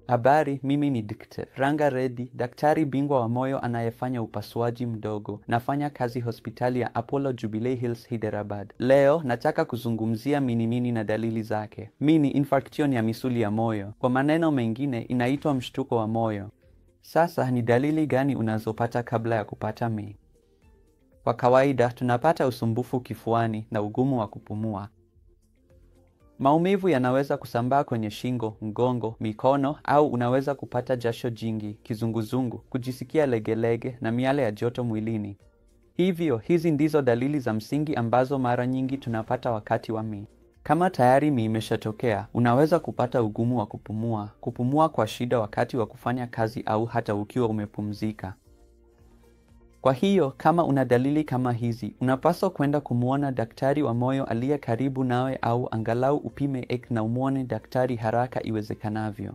Habari, mimi ni Dkt. Ranga Reddy, daktari bingwa wa moyo anayefanya upasuaji mdogo. Nafanya kazi hospitali ya Apollo Jubilee Hills, Hyderabad. Leo, nataka kuzungumzia minimini na dalili zake. Ni infarction ya misuli ya moyo. Kwa maneno mengine, inaitwa mshtuko wa moyo. Sasa, ni dalili gani unazopata kabla ya kupata MI? Kwa kawaida, tunapata usumbufu kifuani na ugumu wa kupumua. Maumivu yanaweza kusambaa kwenye shingo, mgongo, mikono au unaweza kupata jasho jingi, kizunguzungu, kujisikia legelege na miale ya joto mwilini. Hivyo, hizi ndizo dalili za msingi ambazo mara nyingi tunapata wakati wa MI. Kama tayari MI imeshatokea, unaweza kupata ugumu wa kupumua kwa shida wakati wa kufanya kazi au hata ukiwa umepumzika. Kwa hiyo, kama una dalili kama hizi, unapaswa kwenda kumuona daktari wa moyo aliye karibu nawe au angalau upime na umuone daktari haraka iwezekanavyo.